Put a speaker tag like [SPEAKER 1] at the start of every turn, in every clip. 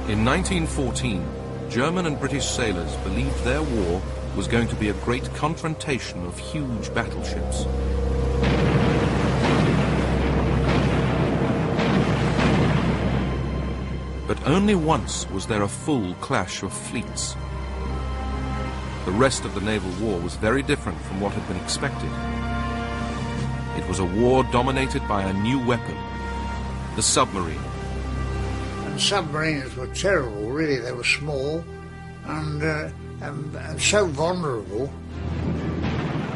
[SPEAKER 1] In 1914, German and British sailors believed their war was going to be a great confrontation of huge battleships. But only once was there a full clash of fleets. The rest of the naval war was very different from what had been expected. It was a war dominated by a new weapon, the submarine.
[SPEAKER 2] And submarines were terrible, really. They were small and so vulnerable.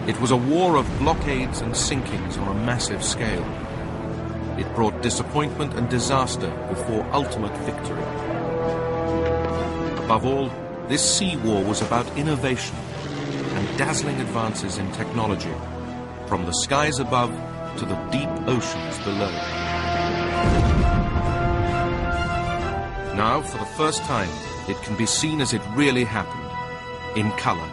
[SPEAKER 1] It was a war of blockades and sinkings on a massive scale. It brought disappointment and disaster before ultimate victory. Above all, this sea war was about innovation and dazzling advances in technology, from the skies above to the deep oceans below. Now, for the first time, it can be seen as it really happened, in color.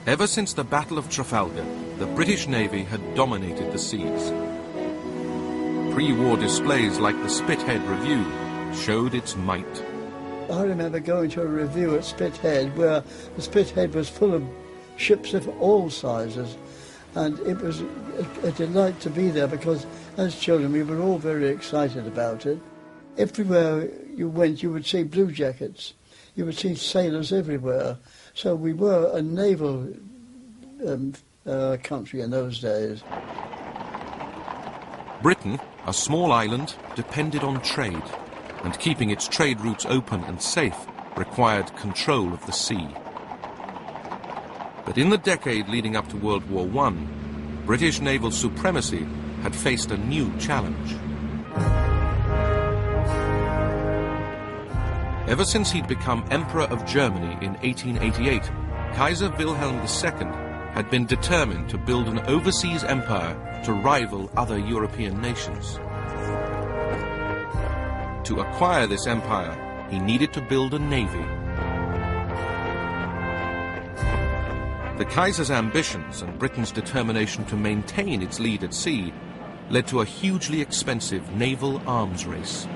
[SPEAKER 1] Ever since the Battle of Trafalgar, the British Navy had dominated the seas. Pre-war displays like the Spithead Review showed its might.
[SPEAKER 3] I remember going to a review at Spithead where the Spithead was full of ships of all sizes, and it was a delight to be there because as children we were all very excited about it. Everywhere you went you would see blue jackets, you would see sailors everywhere. So we were a naval country in those days.
[SPEAKER 1] Britain, a small island, depended on trade, and keeping its trade routes open and safe required control of the sea. But in the decade leading up to World War I, British naval supremacy had faced a new challenge. Ever since he'd become Emperor of Germany in 1888, Kaiser Wilhelm II had been determined to build an overseas empire to rival other European nations. To acquire this empire, he needed to build a navy. The Kaiser's ambitions and Britain's determination to maintain its lead at sea led to a hugely expensive naval arms race.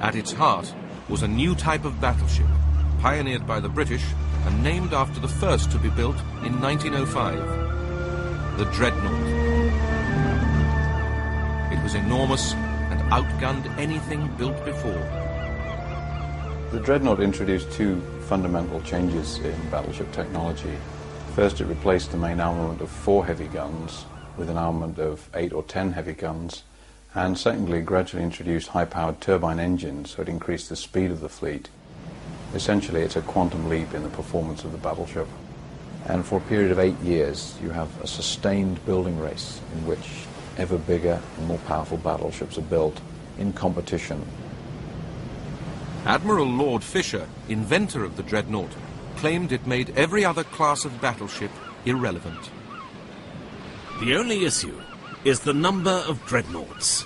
[SPEAKER 1] At its heart was a new type of battleship, pioneered by the British and named after the first to be built in 1905, the Dreadnought. It was enormous and outgunned anything built before.
[SPEAKER 4] The Dreadnought introduced two fundamental changes in battleship technology. First, it replaced the main armament of 4 heavy guns with an armament of 8 or 10 heavy guns. And secondly, gradually introduced high-powered turbine engines, so it increased the speed of the fleet. Essentially, it's a quantum leap in the performance of the battleship. And for a period of 8 years, you have a sustained building race in which ever bigger and more powerful battleships are built in competition.
[SPEAKER 1] Admiral Lord Fisher, inventor of the Dreadnought, claimed it made every other class of battleship irrelevant.
[SPEAKER 5] The only issue is the number of dreadnoughts.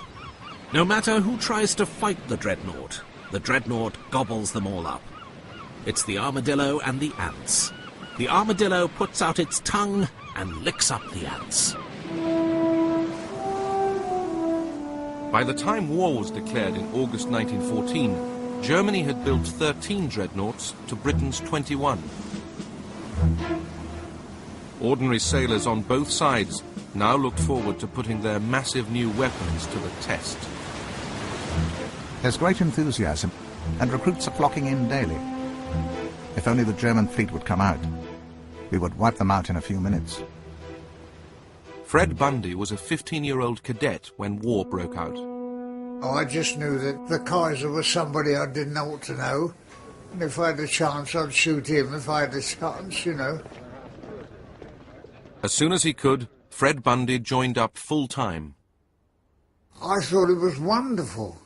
[SPEAKER 5] No matter who tries to fight the Dreadnought gobbles them all up. It's the armadillo and the ants. The armadillo puts out its tongue and licks up the ants.
[SPEAKER 1] By the time war was declared in August 1914, Germany had built 13 dreadnoughts to Britain's 21. Ordinary sailors on both sides now looked forward to putting their massive new weapons to the test.
[SPEAKER 6] There's great enthusiasm, and recruits are flocking in daily. If only the German fleet would come out, we would wipe them out in a few minutes.
[SPEAKER 1] Fred Bundy was a 15-year-old cadet when war broke out.
[SPEAKER 2] Oh, I just knew that the Kaiser was somebody I didn't ought to know. And if I had a chance, I'd shoot him if I had a chance, you know.
[SPEAKER 1] As soon as he could, Fred Bundy joined up full-time.
[SPEAKER 2] I thought it was wonderful.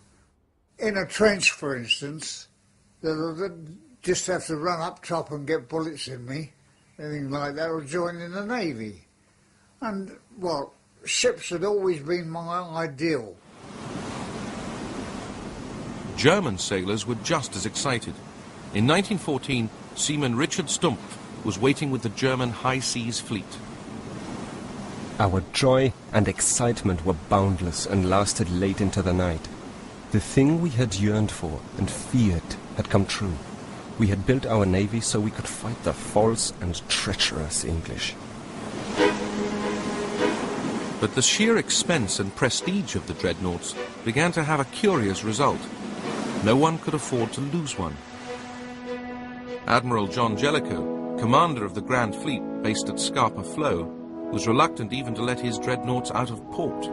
[SPEAKER 2] In a trench, for instance, they'd just have to run up top and get bullets in me, anything like that, or join in the Navy. And, well, ships had always been my ideal.
[SPEAKER 1] German sailors were just as excited. In 1914, seaman Richard Stumpf was waiting with the German High Seas Fleet.
[SPEAKER 7] Our joy and excitement were boundless and lasted late into the night. The thing we had yearned for and feared had come true. We had built our navy so we could fight the false and treacherous English.
[SPEAKER 1] But the sheer expense and prestige of the dreadnoughts began to have a curious result. No one could afford to lose one. Admiral John Jellicoe, commander of the Grand Fleet based at Scapa Flow, was reluctant even to let his dreadnoughts out of port.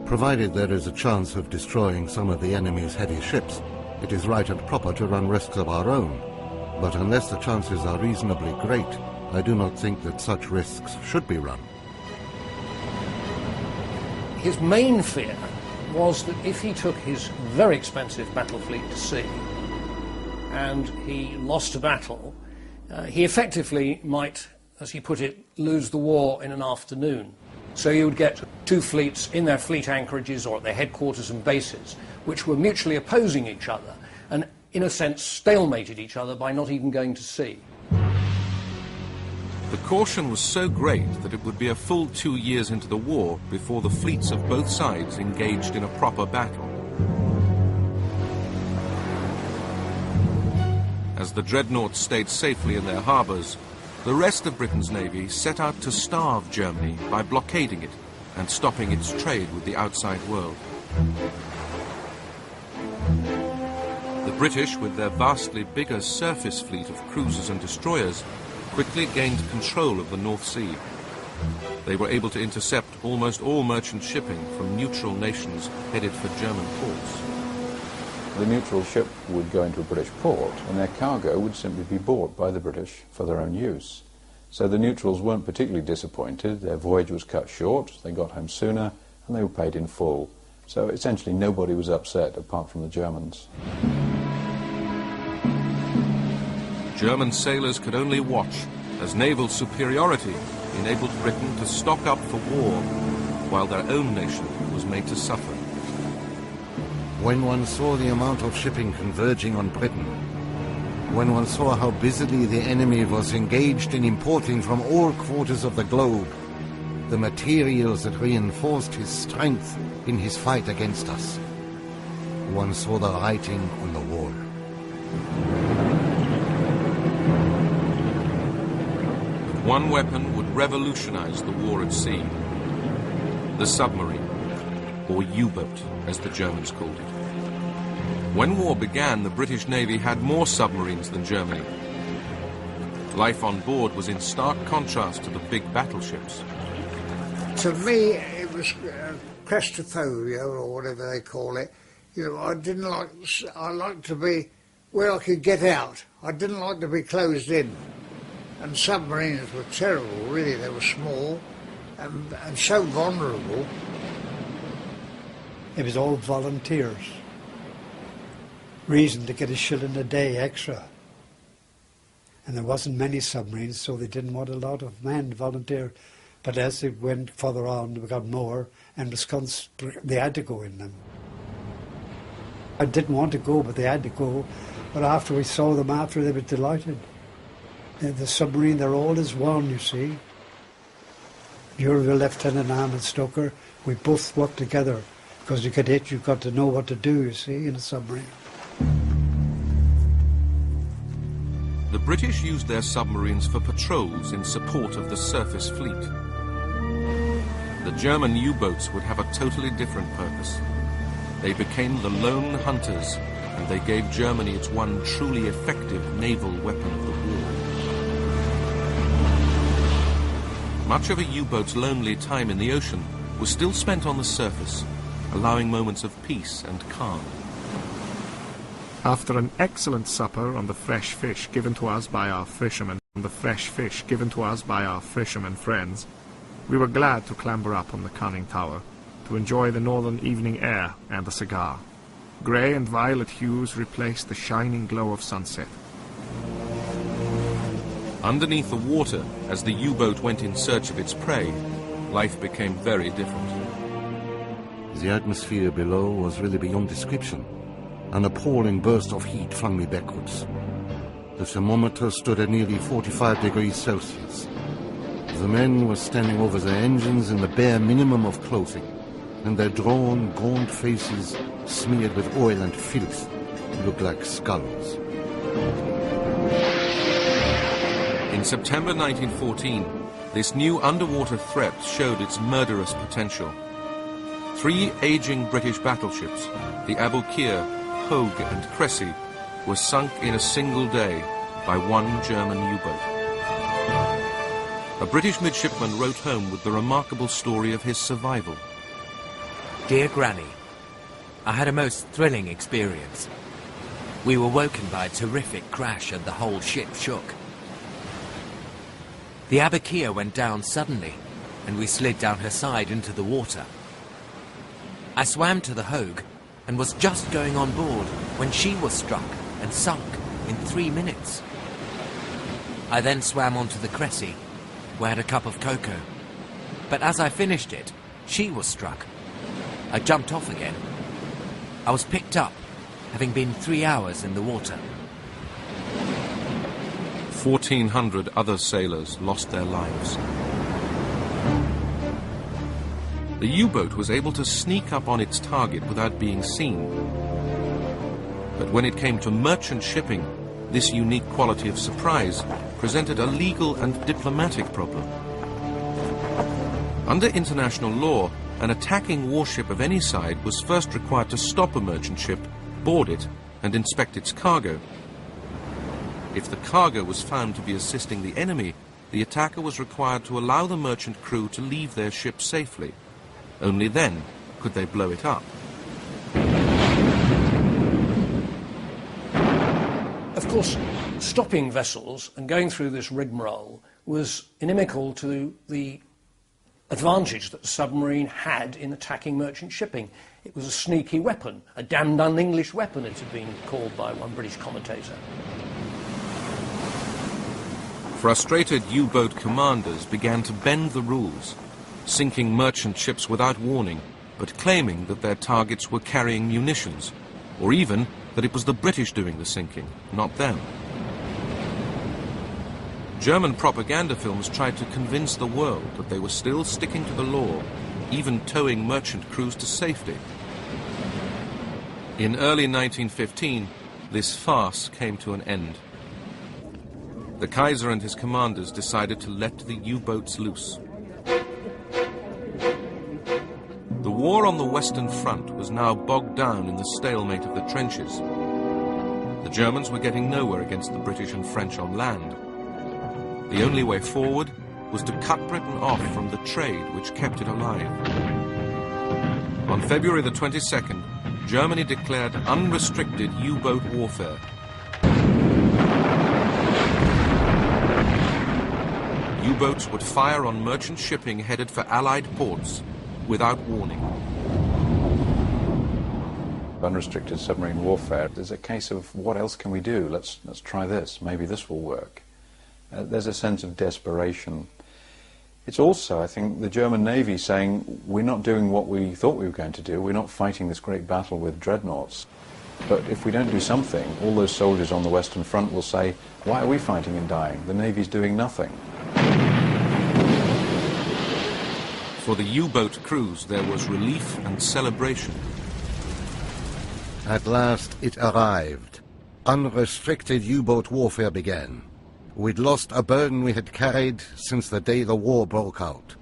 [SPEAKER 8] Provided there is a chance of destroying some of the enemy's heavy ships, it is right and proper to run risks of our own. But unless the chances are reasonably great, I do not think that such risks should be run.
[SPEAKER 9] His main fear was that if he took his very expensive battle fleet to sea and he lost a battle, he effectively might, as he put it, lose the war in an afternoon. So you would get two fleets in their fleet anchorages or at their headquarters and bases, which were mutually opposing each other and, in a sense, stalemated each other by not even going to sea.
[SPEAKER 1] The caution was so great that it would be a full 2 years into the war before the fleets of both sides engaged in a proper battle. As the dreadnoughts stayed safely in their harbours, the rest of Britain's navy set out to starve Germany by blockading it and stopping its trade with the outside world. The British, with their vastly bigger surface fleet of cruisers and destroyers, quickly gained control of the North Sea. They were able to intercept almost all merchant shipping from neutral nations headed for German ports.
[SPEAKER 4] The neutral ship would go into a British port and their cargo would simply be bought by the British for their own use. So the neutrals weren't particularly disappointed. Their voyage was cut short, they got home sooner, and they were paid in full. So essentially nobody was upset apart from the Germans.
[SPEAKER 1] German sailors could only watch as naval superiority enabled Britain to stock up for war, while their own nation was made to suffer.
[SPEAKER 8] When one saw the amount of shipping converging on Britain, when one saw how busily the enemy was engaged in importing from all quarters of the globe the materials that reinforced his strength in his fight against us, one saw the writing on the wall.
[SPEAKER 1] One weapon would revolutionize the war at sea: the submarine, or U-boat, as the Germans called it. When war began, the British Navy had more submarines than Germany. Life on board was in stark contrast to the big battleships.
[SPEAKER 2] To me, it was claustrophobia, or whatever they call it. You know, I liked to be where I could get out. I didn't like to be closed in. And submarines were terrible, really. They were small and so vulnerable.
[SPEAKER 3] It was all volunteers. Reason to get a shilling a day extra. And there wasn't many submarines, so they didn't want a lot of men to volunteer. But as they went further on, we got more, and Wisconsin, they had to go in them. I didn't want to go, but they had to go. But after we saw them after, they were delighted. The submarine, they're all as one, you see. You're the Lieutenant, I'm a stoker. We both work together, because you get hit, you've got to know what to do, you see, in a submarine.
[SPEAKER 1] The British used their submarines for patrols in support of the surface fleet. The German U-boats would have a totally different purpose. They became the lone hunters, and they gave Germany its one truly effective naval weapon of the war. Much of a U-boat's lonely time in the ocean was still spent on the surface, allowing moments of peace and calm.
[SPEAKER 10] After an excellent supper on the fresh fish given to us by our fishermen, the fresh fish given to us by our fishermen friends, we were glad to clamber up on the conning tower to enjoy the northern evening air and a cigar. Grey and violet hues replaced the shining glow of sunset.
[SPEAKER 1] Underneath the water, as the U-boat went in search of its prey, life became very different.
[SPEAKER 8] The atmosphere below was really beyond description. An appalling burst of heat flung me backwards. The thermometer stood at nearly 45 degrees Celsius. The men were standing over their engines in the bare minimum of clothing, and their drawn, gaunt faces, smeared with oil and filth, looked like skulls.
[SPEAKER 1] In September 1914, this new underwater threat showed its murderous potential. 3 aging British battleships, the Aboukir, Hogue and Cressy, were sunk in a single day by one German U-boat. A British midshipman wrote home with the remarkable story of his survival.
[SPEAKER 11] Dear Granny, I had a most thrilling experience. We were woken by a terrific crash and the whole ship shook. The Aboukir went down suddenly, and we slid down her side into the water. I swam to the Hogue and was just going on board when she was struck and sunk in 3 minutes. I then swam onto the Cressy, where I had a cup of cocoa. But as I finished it, she was struck. I jumped off again. I was picked up, having been 3 hours in the water.
[SPEAKER 1] 1,400 other sailors lost their lives. The U-boat was able to sneak up on its target without being seen. But when it came to merchant shipping, this unique quality of surprise presented a legal and diplomatic problem. Under international law, an attacking warship of any side was first required to stop a merchant ship, board it, and inspect its cargo. If the cargo was found to be assisting the enemy, the attacker was required to allow the merchant crew to leave their ship safely. Only then could they blow it up.
[SPEAKER 9] Of course, stopping vessels and going through this rigmarole was inimical to the advantage that the submarine had in attacking merchant shipping. It was a sneaky weapon, a damned un-English weapon, it had been called by one British commentator.
[SPEAKER 1] Frustrated U-boat commanders began to bend the rules, sinking merchant ships without warning, but claiming that their targets were carrying munitions, or even that it was the British doing the sinking, not them. German propaganda films tried to convince the world that they were still sticking to the law, even towing merchant crews to safety. In early 1915, this farce came to an end. The Kaiser and his commanders decided to let the U-boats loose. The war on the Western Front was now bogged down in the stalemate of the trenches. The Germans were getting nowhere against the British and French on land. The only way forward was to cut Britain off from the trade which kept it alive. On February the 22nd, Germany declared unrestricted U-boat warfare. U-boats would fire on merchant shipping headed for Allied ports without warning.
[SPEAKER 4] Unrestricted submarine warfare is a case of what else can we do? Let's try this. Maybe this will work. There's a sense of desperation. It's also, I think, the German Navy saying, we're not doing what we thought we were going to do. We're not fighting this great battle with dreadnoughts. But if we don't do something, all those soldiers on the Western Front will say, why are we fighting and dying? The Navy's doing nothing.
[SPEAKER 1] For the U-boat crews, there was relief and celebration.
[SPEAKER 8] At last it arrived. Unrestricted U-boat warfare began. We'd lost a burden we had carried since the day the war broke out.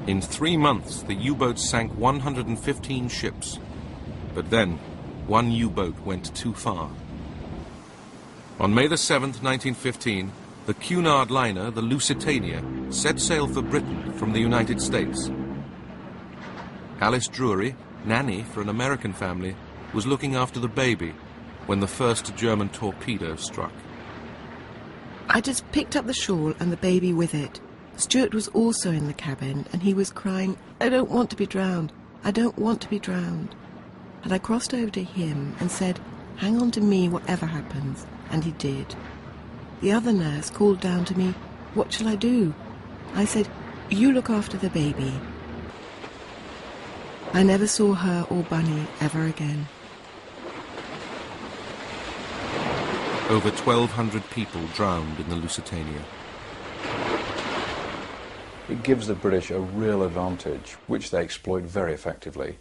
[SPEAKER 1] In 3 months, the U-boats sank 115 ships. But then, one U-boat went too far. On May the 7th, 1915, the Cunard liner, the Lusitania, set sail for Britain from the United States. Alice Drury, nanny for an American family, was looking after the baby when the first German torpedo struck.
[SPEAKER 12] I just picked up the shawl and the baby with it. Stuart was also in the cabin, and he was crying, "I don't want to be drowned. I don't want to be drowned." And I crossed over to him and said, "Hang on to me whatever happens," and he did. The other nurse called down to me, "What shall I do?" I said, "You look after the baby." I never saw her or Bunny ever again.
[SPEAKER 1] Over 1,200 people drowned in the Lusitania.
[SPEAKER 4] It gives the British a real advantage, which they exploit very effectively.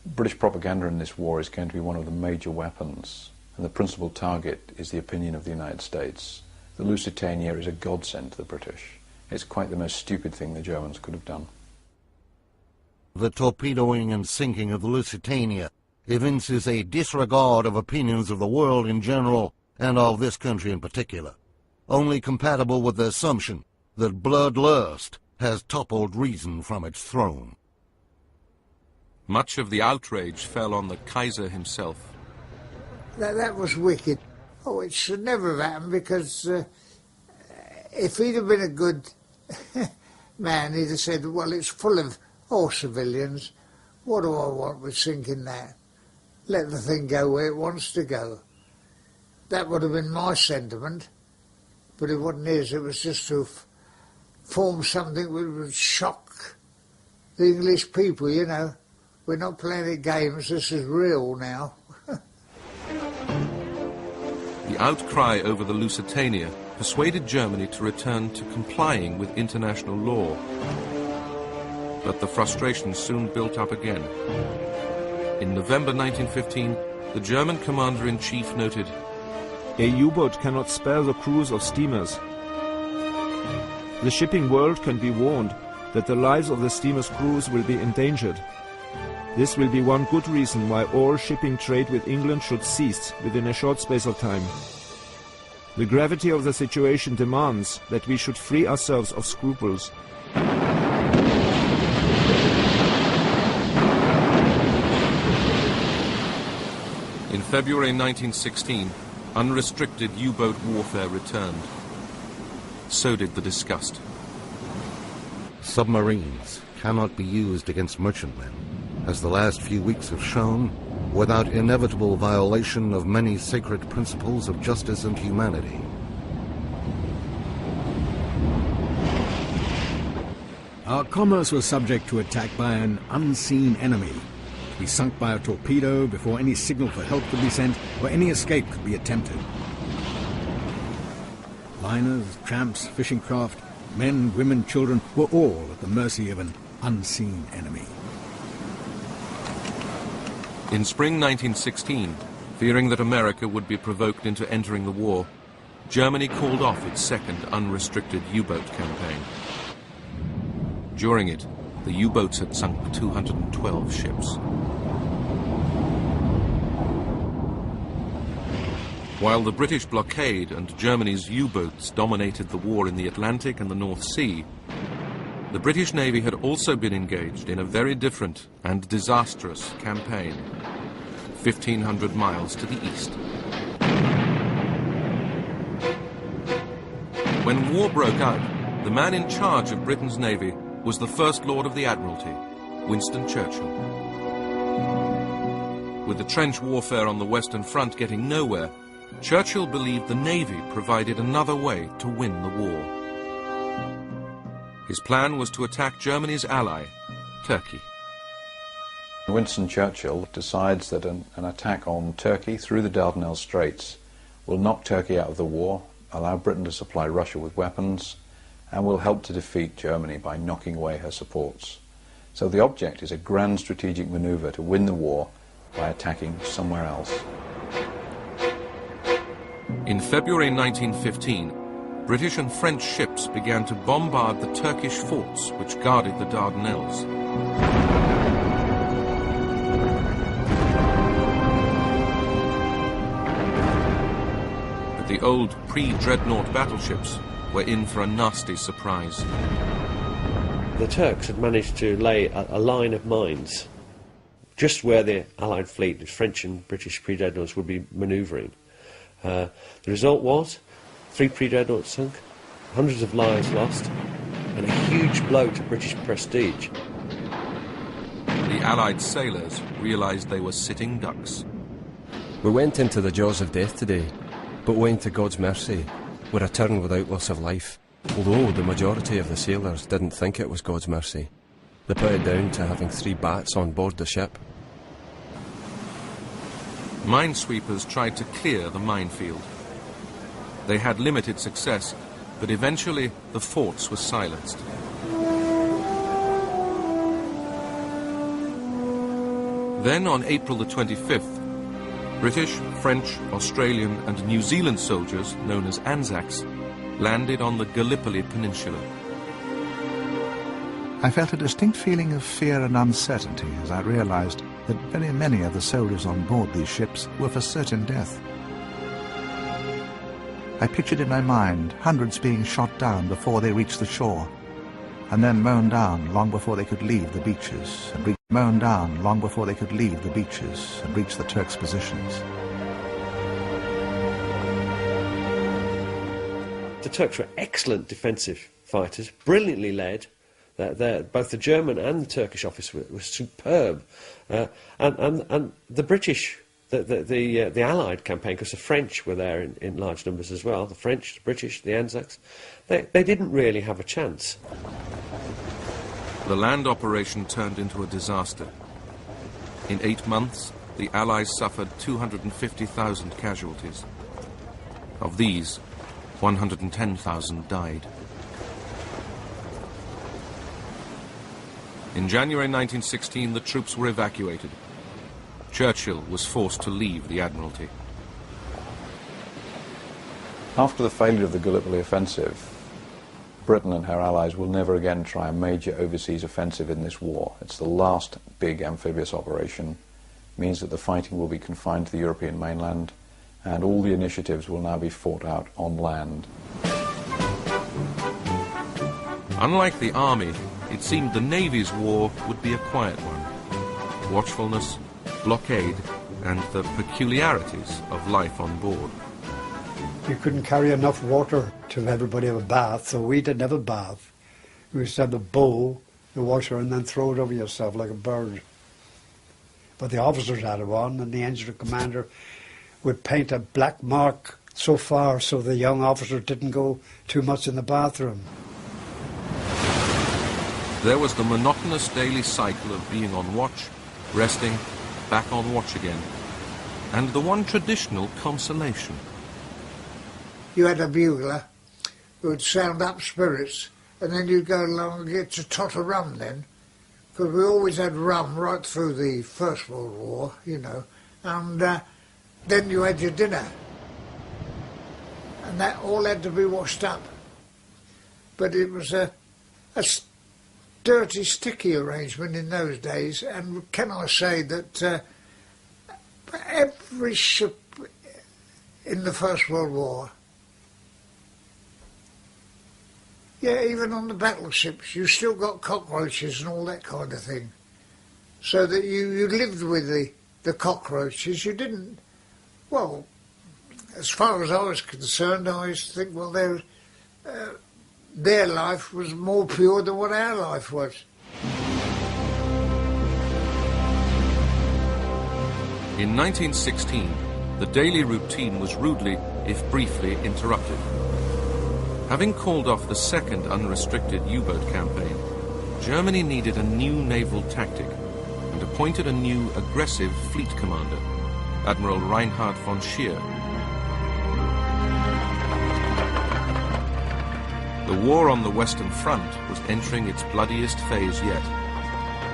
[SPEAKER 4] British propaganda in this war is going to be one of the major weapons, and the principal target is the opinion of the United States. The Lusitania is a godsend to the British. It's quite the most stupid thing the Germans could have done.
[SPEAKER 8] The torpedoing and sinking of the Lusitania evinces a disregard of opinions of the world in general and of this country in particular, only compatible with the assumption that bloodlust has toppled reason from its throne.
[SPEAKER 1] Much of the outrage fell on the Kaiser himself.
[SPEAKER 2] That was wicked. Oh, it should never have happened, because if he'd have been a good man, he'd have said, well, it's full of all civilians. What do I want with sinking that? Let the thing go where it wants to go. That would have been my sentiment, but it wasn't his. It was just to form something that would shock the English people, you know. We're not playing at games, this is real now.
[SPEAKER 1] The outcry over the Lusitania persuaded Germany to return to complying with international law. But the frustration soon built up again. In November 1915, the German commander-in-chief noted,
[SPEAKER 13] "A U-boat cannot spare the crews of steamers. The shipping world can be warned that the lives of the steamer's crews will be endangered. This will be one good reason why all shipping trade with England should cease within a short space of time. The gravity of the situation demands that we should free ourselves of scruples."
[SPEAKER 1] In February 1916, unrestricted U-boat warfare returned. So did the disgust.
[SPEAKER 8] Submarines cannot be used against merchantmen, as the last few weeks have shown, without inevitable violation of many sacred principles of justice and humanity.
[SPEAKER 14] Our commerce was subject to attack by an unseen enemy, to be sunk by a torpedo before any signal for help could be sent or any escape could be attempted. Liners, tramps, fishing craft, men, women, children were all at the mercy of an unseen enemy.
[SPEAKER 1] In spring 1916, fearing that America would be provoked into entering the war, Germany called off its second unrestricted U-boat campaign. During it, the U-boats had sunk 212 ships. While the British blockade and Germany's U-boats dominated the war in the Atlantic and the North Sea, the British Navy had also been engaged in a very different and disastrous campaign, 1,500 miles to the east. When war broke out, the man in charge of Britain's Navy was the First Lord of the Admiralty, Winston Churchill. With the trench warfare on the Western Front getting nowhere, Churchill believed the Navy provided another way to win the war. His plan was to attack Germany's ally, Turkey.
[SPEAKER 4] Winston Churchill decides that an attack on Turkey through the Dardanelles Straits will knock Turkey out of the war, allow Britain to supply Russia with weapons, and will help to defeat Germany by knocking away her supports. So the object is a grand strategic maneuver to win the war by attacking somewhere else.
[SPEAKER 1] In February 1915, British and French ships began to bombard the Turkish forts which guarded the Dardanelles. But the old pre-dreadnought battleships were in for a nasty surprise.
[SPEAKER 15] The Turks had managed to lay a line of mines just where the Allied fleet, the French and British pre-dreadnoughts, would be manoeuvring. The result was 3 pre-dreadnoughts sunk, hundreds of lives lost, and a huge blow to British prestige.
[SPEAKER 1] The Allied sailors realised they were sitting ducks.
[SPEAKER 7] We went into the jaws of death today, but owing to God's mercy, we returned without loss of life, although the majority of the sailors didn't think it was God's mercy. They put it down to having 3 bats on board the ship.
[SPEAKER 1] Minesweepers tried to clear the minefield. They had limited success, but eventually the forts were silenced. Then on April the 25th, British, French, Australian and New Zealand soldiers, known as Anzacs, landed on the Gallipoli Peninsula.
[SPEAKER 6] I felt a distinct feeling of fear and uncertainty as I realized that very many of the soldiers on board these ships were for certain death. I pictured in my mind hundreds being shot down before they reached the shore, and then mown down long before they could leave the beaches, and reach the Turks' positions.
[SPEAKER 15] The Turks were excellent defensive fighters, brilliantly led. Both the German and the Turkish officer were superb, and the British, the Allied campaign, because the French were there in large numbers as well. The French, the British, the Anzacs, they didn't really have a chance.
[SPEAKER 1] The land operation turned into a disaster. In 8 months, the Allies suffered 250,000 casualties. Of these, 110,000 died. In January 1916, the troops were evacuated. Churchill was forced to leave the Admiralty.
[SPEAKER 4] After the failure of the Gallipoli offensive, Britain and her allies will never again try a major overseas offensive in this war. It's the last big amphibious operation. It means that the fighting will be confined to the European mainland, and all the initiatives will now be fought out on land.
[SPEAKER 1] Unlike the Army, it seemed the Navy's war would be a quiet one. Watchfulness, blockade, and the peculiarities of life on board.
[SPEAKER 16] You couldn't carry enough water to everybody have a bath, so we didn't have a bath. We used to have the bowl, the washer, and then throw it over yourself like a bird. But the officers had one, and the engineer commander would paint a black mark so far so the young officers didn't go too much in the bathroom.
[SPEAKER 1] There was the monotonous daily cycle of being on watch, resting, back on watch again, and the one traditional consolation.
[SPEAKER 2] You had a bugler who would sound up spirits, and then you'd go along and get a tot of rum then, because we always had rum right through the First World War, you know, and then you had your dinner, and that all had to be washed up. But it was a dirty, sticky arrangement in those days, and can I say that every ship in the First World War, yeah, even on the battleships, you still got cockroaches and all that kind of thing. So that you lived with the cockroaches. You didn't, well, as far as I was concerned, I used to think, well, their life was more pure than what our life was.
[SPEAKER 1] In 1916, the daily routine was rudely, if briefly, interrupted. Having called off the second unrestricted U-boat campaign, Germany needed a new naval tactic and appointed a new aggressive fleet commander, Admiral Reinhard von Scheer. The war on the Western Front was entering its bloodiest phase yet.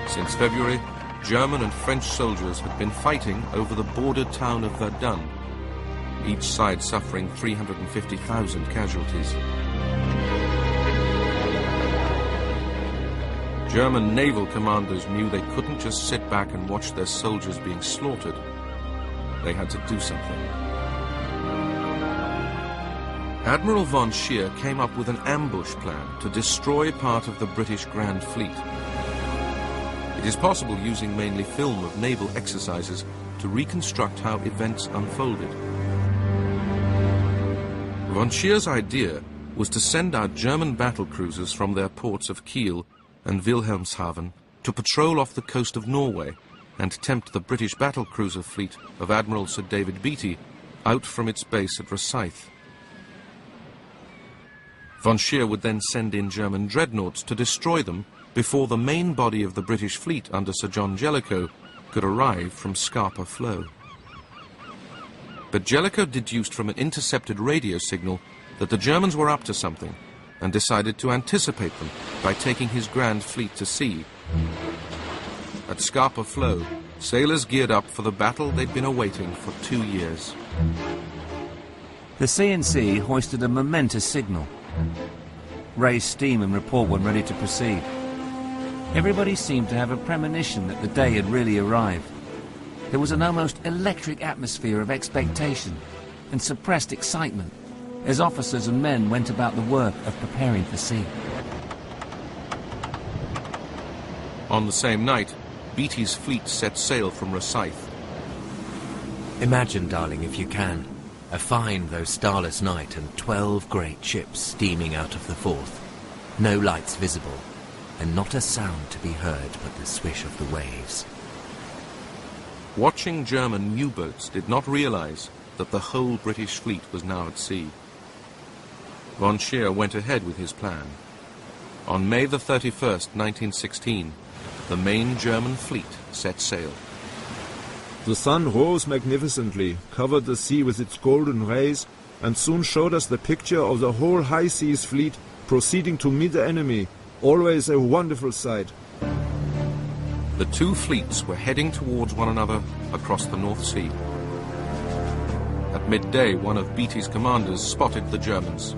[SPEAKER 1] Since February, German and French soldiers had been fighting over the border town of Verdun, each side suffering 350,000 casualties. German naval commanders knew they couldn't just sit back and watch their soldiers being slaughtered. They had to do something. Admiral von Scheer came up with an ambush plan to destroy part of the British Grand Fleet. It is possible, using mainly film of naval exercises, to reconstruct how events unfolded. Von Scheer's idea was to send out German battle cruisers from their ports of Kiel and Wilhelmshaven to patrol off the coast of Norway and tempt the British battle cruiser fleet of Admiral Sir David Beatty out from its base at Rosyth. Von Scheer would then send in German dreadnoughts to destroy them before the main body of the British fleet under Sir John Jellicoe could arrive from Scapa Flow. But Jellicoe deduced from an intercepted radio signal that the Germans were up to something and decided to anticipate them by taking his grand fleet to sea. At Scapa Flow, sailors geared up for the battle they'd been awaiting for 2 years.
[SPEAKER 17] The C&C hoisted a momentous signal, raised steam and report when ready to proceed. Everybody seemed to have a premonition that the day had really arrived. There was an almost electric atmosphere of expectation and suppressed excitement as officers and men went about the work of preparing for sea.
[SPEAKER 1] On the same night, Beatty's fleet set sail from Rosyth.
[SPEAKER 11] Imagine, darling, if you can, a fine though starless night and 12 great ships steaming out of the Forth. No lights visible, and not a sound to be heard but the swish of the waves.
[SPEAKER 1] Watching German U-boats did not realize that the whole British fleet was now at sea. Von Scheer went ahead with his plan. On May the 31st, 1916, the main German fleet set sail.
[SPEAKER 13] The sun rose magnificently, covered the sea with its golden rays, and soon showed us the picture of the whole high seas fleet proceeding to meet the enemy, always a wonderful sight.
[SPEAKER 1] The two fleets were heading towards one another across the North Sea. At midday, one of Beatty's commanders spotted the Germans.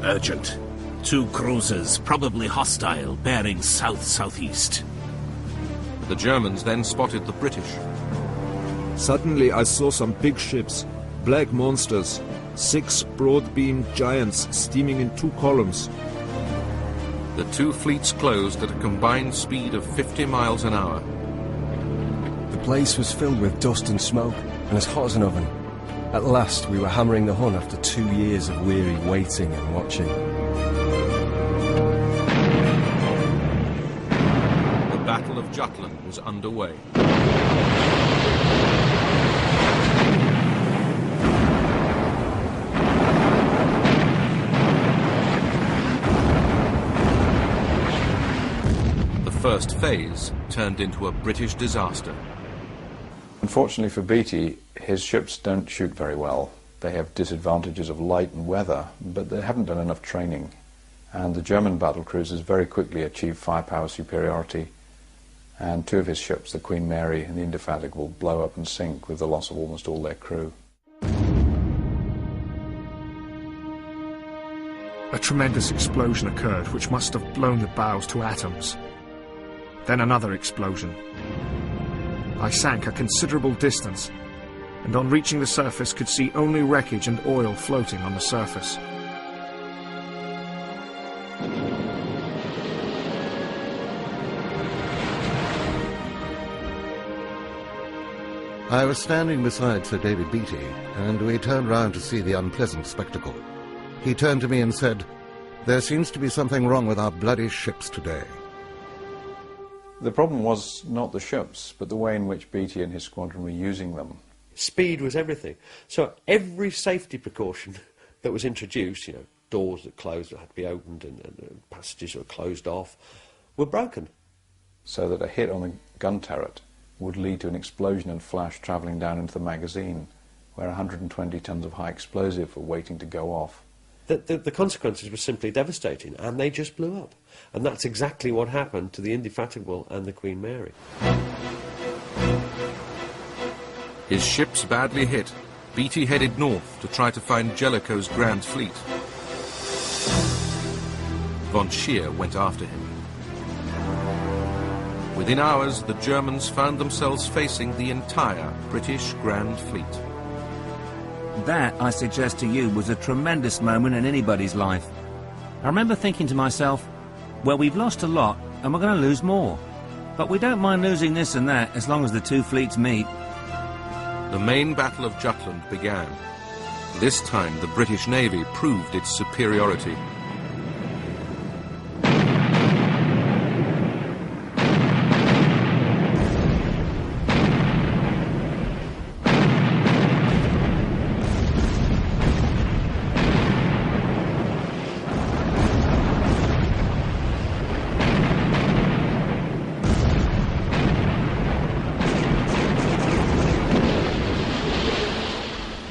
[SPEAKER 5] Urgent. 2 cruisers, probably hostile, bearing south-southeast.
[SPEAKER 1] The Germans then spotted the British.
[SPEAKER 13] Suddenly I saw some big ships, black monsters, 6 broad-beamed giants steaming in 2 columns.
[SPEAKER 1] The two fleets closed at a combined speed of 50 miles an hour.
[SPEAKER 7] The place was filled with dust and smoke, and as hot as an oven. At last we were hammering the Hun after 2 years of weary waiting and watching.
[SPEAKER 1] The Battle of Jutland was underway. The first phase turned into a British disaster.
[SPEAKER 4] Unfortunately for Beatty, his ships don't shoot very well. They have disadvantages of light and weather, but they haven't done enough training. And the German battle cruisers very quickly achieved firepower superiority, and 2 of his ships, the Queen Mary and the Indefatigable, blow up and sink with the loss of almost all their crew.
[SPEAKER 10] A tremendous explosion occurred which must have blown the bows to atoms. Then another explosion. I sank a considerable distance, and on reaching the surface could see only wreckage and oil floating on the surface.
[SPEAKER 8] I was standing beside Sir David Beatty, and we turned round to see the unpleasant spectacle. He turned to me and said, "There seems to be something wrong with our bloody ships today."
[SPEAKER 4] The problem was not the ships, but the way in which Beatty and his squadron were using them.
[SPEAKER 15] Speed was everything. So every safety precaution that was introduced, you know, doors that closed that had to be opened and passages that were closed off, were broken.
[SPEAKER 4] So that a hit on the gun turret would lead to an explosion and flash travelling down into the magazine, where 120 tons of high explosive were waiting to go off.
[SPEAKER 15] The consequences were simply devastating, and they just blew up. And that's exactly what happened to the Indefatigable and the Queen Mary.
[SPEAKER 1] His ships badly hit, Beatty headed north to try to find Jellicoe's grand fleet. Von Scheer went after him. Within hours, the Germans found themselves facing the entire British Grand Fleet.
[SPEAKER 17] That, I suggest to you, was a tremendous moment in anybody's life. I remember thinking to myself, well, we've lost a lot and we're going to lose more. But we don't mind losing this and that as long as the two fleets meet.
[SPEAKER 1] The main Battle of Jutland began. This time the British Navy proved its superiority.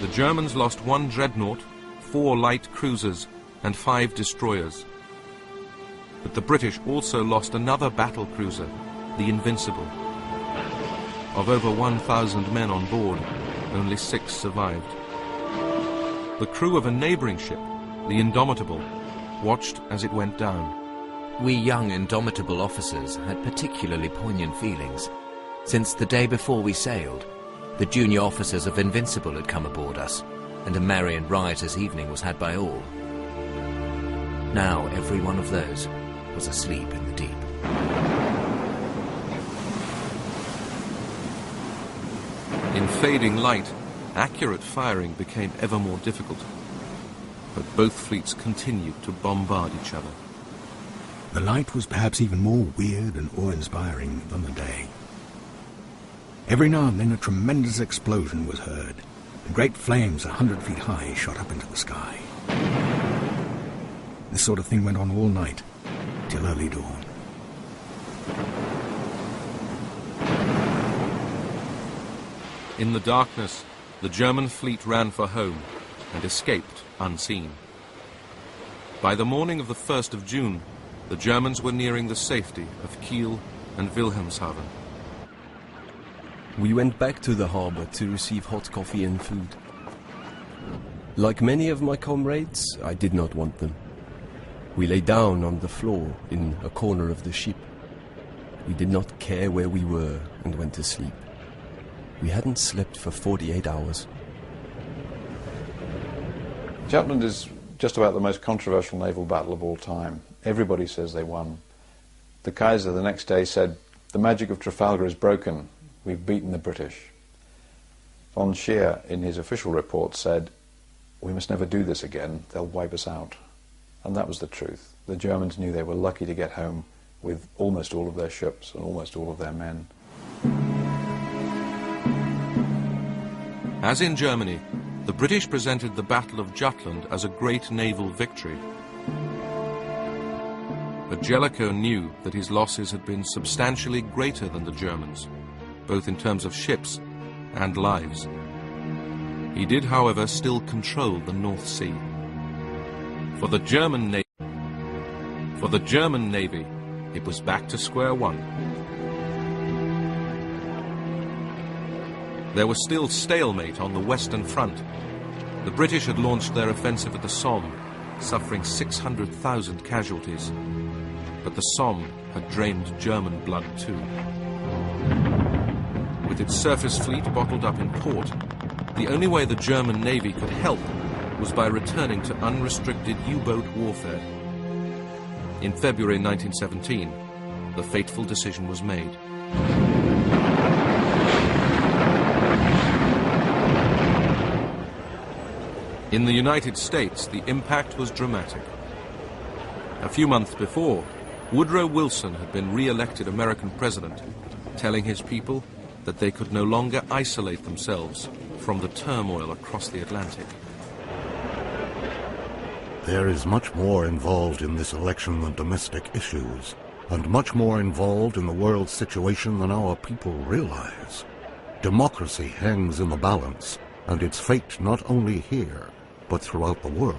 [SPEAKER 1] The Germans lost 1 dreadnought, 4 light cruisers and 5 destroyers. But the British also lost another battle cruiser, the Invincible. Of over 1,000 men on board, only 6 survived. The crew of a neighbouring ship, the Indomitable, watched as it went down.
[SPEAKER 11] We young Indomitable officers had particularly poignant feelings. Since the day before we sailed, the junior officers of Invincible had come aboard us, and a merry and riotous evening was had by all. Now every one of those was asleep in the deep.
[SPEAKER 1] In fading light, accurate firing became ever more difficult. But both fleets continued to bombard each other.
[SPEAKER 14] The night was perhaps even more weird and awe-inspiring than the day. Every now and then a tremendous explosion was heard, and great flames 100 feet high shot up into the sky. This sort of thing went on all night, till early dawn.
[SPEAKER 1] In the darkness, the German fleet ran for home and escaped unseen. By the morning of the 1st of June, the Germans were nearing the safety of Kiel and Wilhelmshaven.
[SPEAKER 7] We went back to the harbour to receive hot coffee and food. Like many of my comrades, I did not want them. We lay down on the floor in a corner of the ship. We did not care where we were and went to sleep. We hadn't slept for 48 hours.
[SPEAKER 4] Jutland is just about the most controversial naval battle of all time. Everybody says they won. The Kaiser the next day said, "The magic of Trafalgar is broken. We've beaten the British." Von Scheer, in his official report, said, "We must never do this again. They'll wipe us out." And that was the truth. The Germans knew they were lucky to get home with almost all of their ships and almost all of their men.
[SPEAKER 1] As in Germany, the British presented the Battle of Jutland as a great naval victory. But Jellicoe knew that his losses had been substantially greater than the Germans, both in terms of ships and lives. He did, however, still control the North Sea. For the German Navy, it was back to square one. There was still stalemate on the Western Front. The British had launched their offensive at the Somme, suffering 600,000 casualties. But the Somme had drained German blood too. With its surface fleet bottled up in port, the only way the German Navy could help was by returning to unrestricted U-boat warfare. In February 1917, the fateful decision was made. In the United States, the impact was dramatic. A few months before, Woodrow Wilson had been re-elected American president, telling his people that they could no longer isolate themselves from the turmoil across the Atlantic.
[SPEAKER 8] There is much more involved in this election than domestic issues, and much more involved in the world situation than our people realize. Democracy hangs in the balance, and its fate not only here, but throughout the world.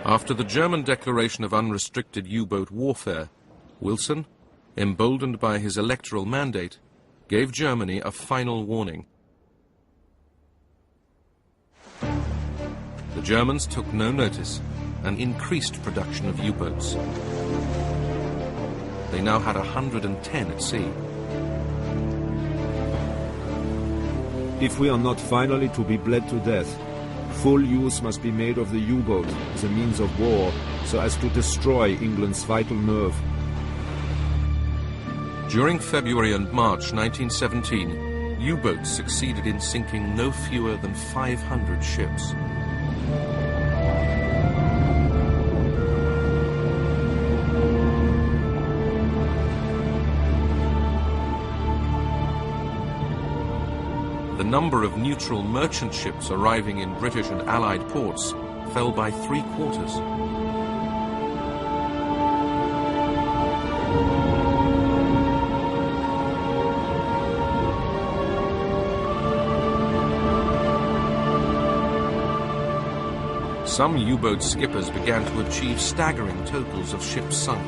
[SPEAKER 1] After the German declaration of unrestricted U-boat warfare, Wilson, emboldened by his electoral mandate, gave Germany a final warning. The Germans took no notice and increased production of U-boats. They now had 110 at sea.
[SPEAKER 13] If we are not finally to be bled to death, full use must be made of the U-boat as a means of war, so as to destroy England's vital nerve.
[SPEAKER 1] During February and March 1917, U-boats succeeded in sinking no fewer than 500 ships. The number of neutral merchant ships arriving in British and Allied ports fell by 3/4. Some U-boat skippers began to achieve staggering totals of ships sunk.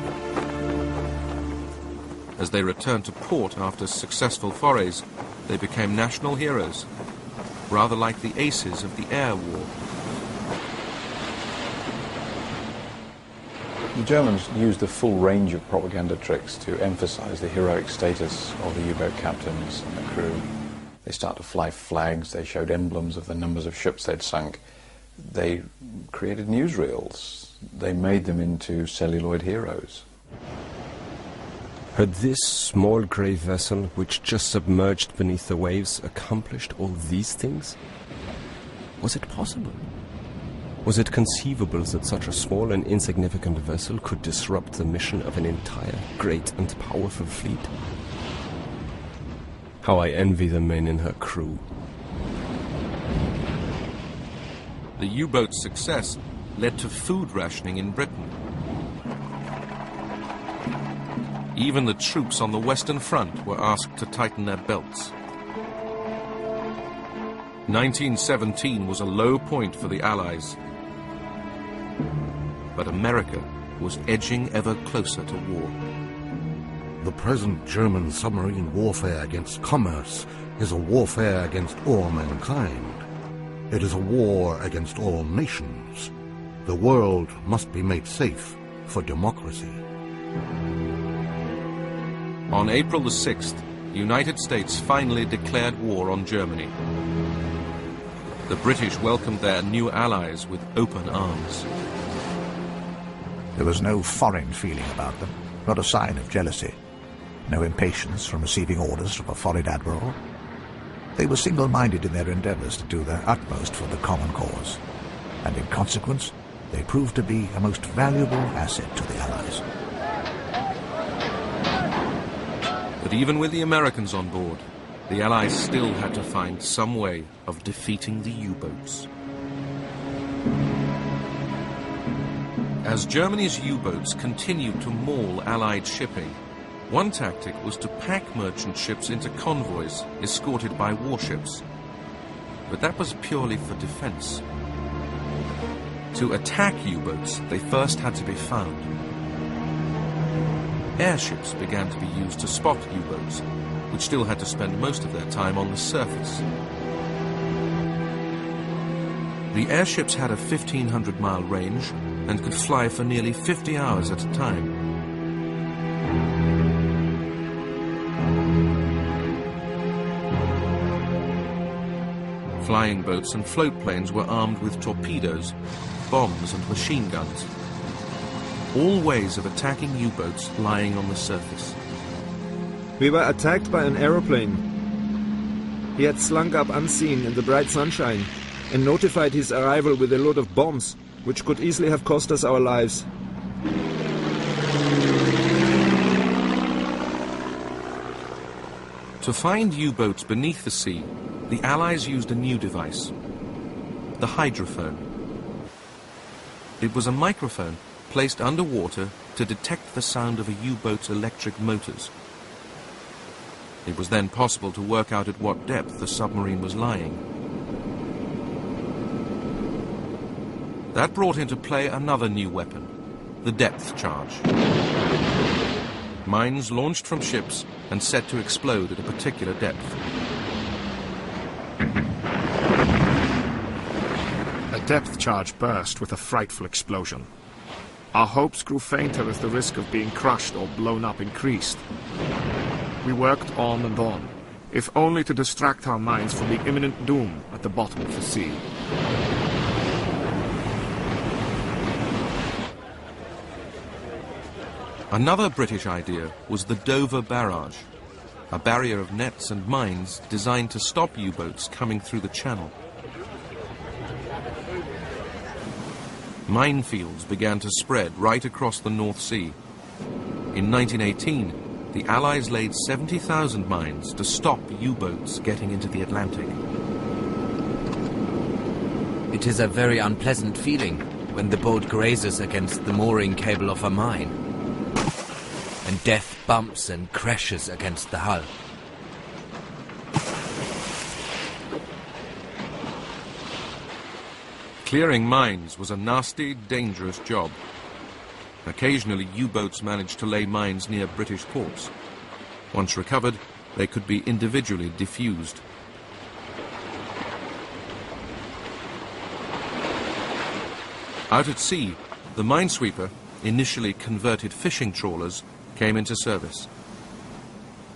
[SPEAKER 1] As they returned to port after successful forays, they became national heroes, rather like the aces of the air war.
[SPEAKER 4] The Germans used the full range of propaganda tricks to emphasize the heroic status of the U-boat captains and the crew. They started to fly flags, they showed emblems of the numbers of ships they'd sunk. They created newsreels. They made them into celluloid heroes.
[SPEAKER 7] Had this small grey vessel, which just submerged beneath the waves, accomplished all these things? Was it possible? Was it conceivable that such a small and insignificant vessel could disrupt the mission of an entire great and powerful fleet? How I envy the men in her crew.
[SPEAKER 1] The U-boat's success led to food rationing in Britain. Even the troops on the Western Front were asked to tighten their belts. 1917 was a low point for the Allies. But America was edging ever closer to war.
[SPEAKER 8] The present German submarine warfare against commerce is a warfare against all mankind. It is a war against all nations. The world must be made safe for democracy.
[SPEAKER 1] On April the 6th, the United States finally declared war on Germany. The British welcomed their new allies with open arms.
[SPEAKER 6] There was no foreign feeling about them, not a sign of jealousy, no impatience from receiving orders from a foreign admiral. They were single-minded in their endeavours to do their utmost for the common cause, and in consequence, they proved to be a most valuable asset to the Allies.
[SPEAKER 1] But even with the Americans on board, the Allies still had to find some way of defeating the U-boats. As Germany's U-boats continued to maul Allied shipping, one tactic was to pack merchant ships into convoys escorted by warships. But that was purely for defense. To attack U-boats, they first had to be found. Airships began to be used to spot U-boats, which still had to spend most of their time on the surface. The airships had a 1,500-mile range and could fly for nearly 50 hours at a time. Flying boats and float planes were armed with torpedoes, bombs and machine guns. All ways of attacking U-boats lying on the surface.
[SPEAKER 13] We were attacked by an aeroplane. He had slunk up unseen in the bright sunshine and notified his arrival with a load of bombs, which could easily have cost us our lives.
[SPEAKER 1] To find U-boats beneath the sea, the Allies used a new device, the hydrophone. It was a microphone placed underwater to detect the sound of a U-boat's electric motors. It was then possible to work out at what depth the submarine was lying. That brought into play another new weapon, the depth charge. Mines launched from ships and set to explode at a particular depth.
[SPEAKER 10] A depth charge burst with a frightful explosion. Our hopes grew fainter as the risk of being crushed or blown up increased. We worked on and on, if only to distract our minds from the imminent doom at the bottom of the sea.
[SPEAKER 1] Another British idea was the Dover Barrage, a barrier of nets and mines designed to stop U-boats coming through the channel. Minefields began to spread right across the North Sea. In 1918, the Allies laid 70,000 mines to stop U-boats getting into the Atlantic.
[SPEAKER 11] It is a very unpleasant feeling when the boat grazes against the mooring cable of a mine, and death bumps and crashes against the hull.
[SPEAKER 1] Clearing mines was a nasty, dangerous job. Occasionally, U-boats managed to lay mines near British ports. Once recovered, they could be individually defused. Out at sea, the minesweeper, initially converted fishing trawlers, came into service.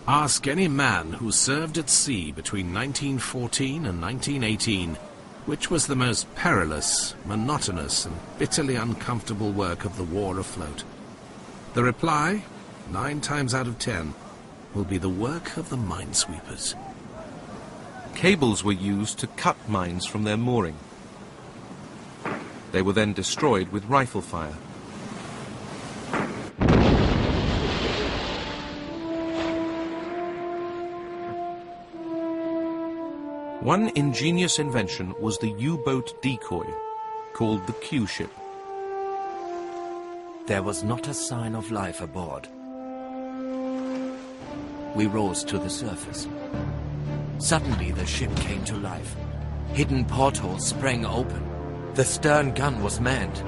[SPEAKER 5] Ask any man who served at sea between 1914 and 1918 which was the most perilous, monotonous and bitterly uncomfortable work of the war afloat. The reply, 9 times out of 10, will be the work of the minesweepers.
[SPEAKER 1] Cables were used to cut mines from their mooring. They were then destroyed with rifle fire. One ingenious invention was the U-boat decoy, called the Q-ship.
[SPEAKER 11] There was not a sign of life aboard. We rose to the surface. Suddenly the ship came to life. Hidden portholes sprang open. The stern gun was manned.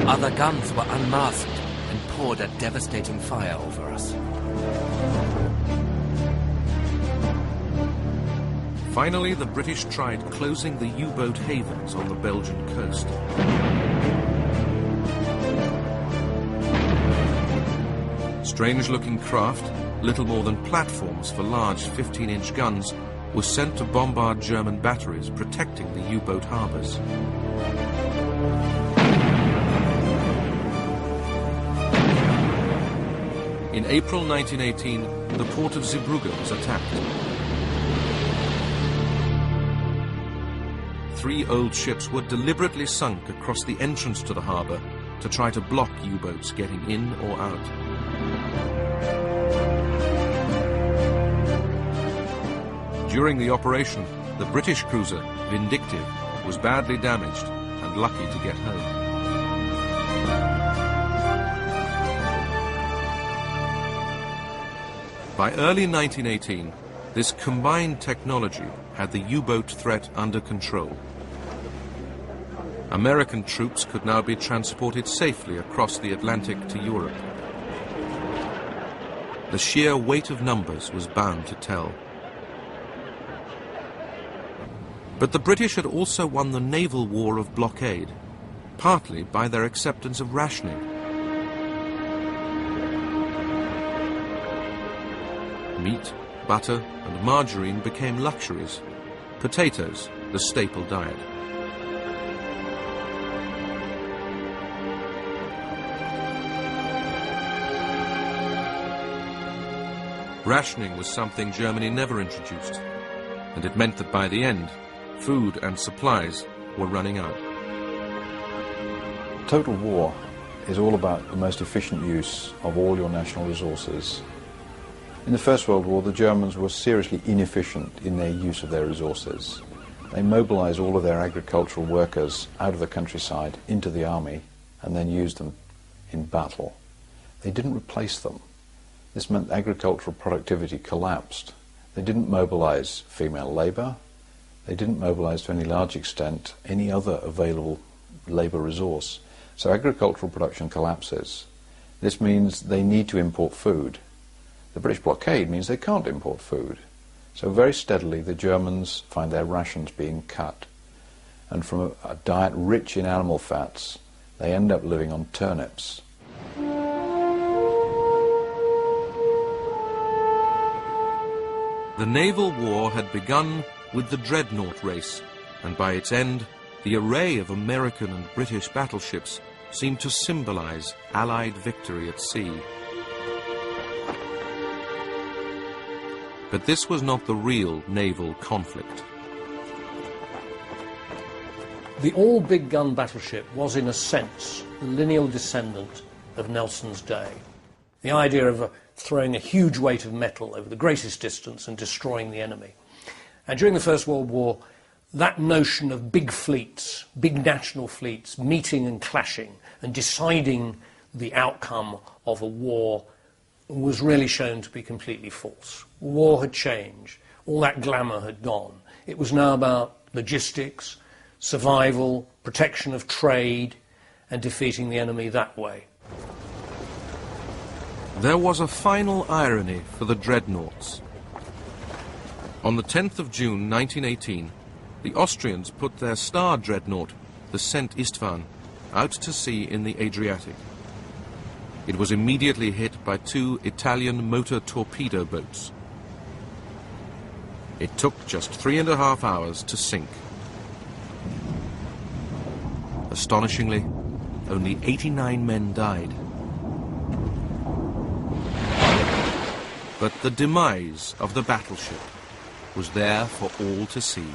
[SPEAKER 11] Other guns were unmasked and poured a devastating fire over us.
[SPEAKER 1] Finally, the British tried closing the U-boat havens on the Belgian coast. Strange-looking craft, little more than platforms for large 15-inch guns, was sent to bombard German batteries protecting the U-boat harbours. In April 1918, the port of Zeebrugge was attacked. 3 old ships were deliberately sunk across the entrance to the harbour to try to block U-boats getting in or out. During the operation, the British cruiser, Vindictive, was badly damaged and lucky to get home. By early 1918, this combined technology had the U-boat threat under control. American troops could now be transported safely across the Atlantic to Europe. The sheer weight of numbers was bound to tell. But the British had also won the naval war of blockade, partly by their acceptance of rationing. Meat, butter, and margarine became luxuries. Potatoes, the staple diet. Rationing was something Germany never introduced, and it meant that by the end, food and supplies were running out.
[SPEAKER 4] Total war is all about the most efficient use of all your national resources. In the First World War, the Germans were seriously inefficient in their use of their resources. They mobilized all of their agricultural workers out of the countryside into the army and then used them in battle. They didn't replace them. This meant agricultural productivity collapsed. They didn't mobilize female labor. They didn't mobilize to any large extent any other available labor resource. So agricultural production collapses. This means they need to import food. The British blockade means they can't import food. So very steadily the Germans find their rations being cut. And from a diet rich in animal fats, they end up living on turnips.
[SPEAKER 1] The naval war had begun with the dreadnought race, and by its end, the array of American and British battleships seemed to symbolize Allied victory at sea. But this was not the real naval conflict.
[SPEAKER 9] The all-big gun battleship was, in a sense, the lineal descendant of Nelson's day. The idea of throwing a huge weight of metal over the greatest distance and destroying the enemy. And during the First World War, that notion of big fleets, big national fleets, meeting and clashing and deciding the outcome of a war was really shown to be completely false. War had changed. All that glamour had gone. It was now about logistics, survival, protection of trade, and defeating the enemy that way.
[SPEAKER 1] There was a final irony for the dreadnoughts. On the 10th of June 1918, the Austrians put their star dreadnought, the St. Istvan, out to sea in the Adriatic. It was immediately hit by 2 Italian motor torpedo boats. It took just 3.5 hours to sink. Astonishingly, only 89 men died. But the demise of the battleship was there for all to see.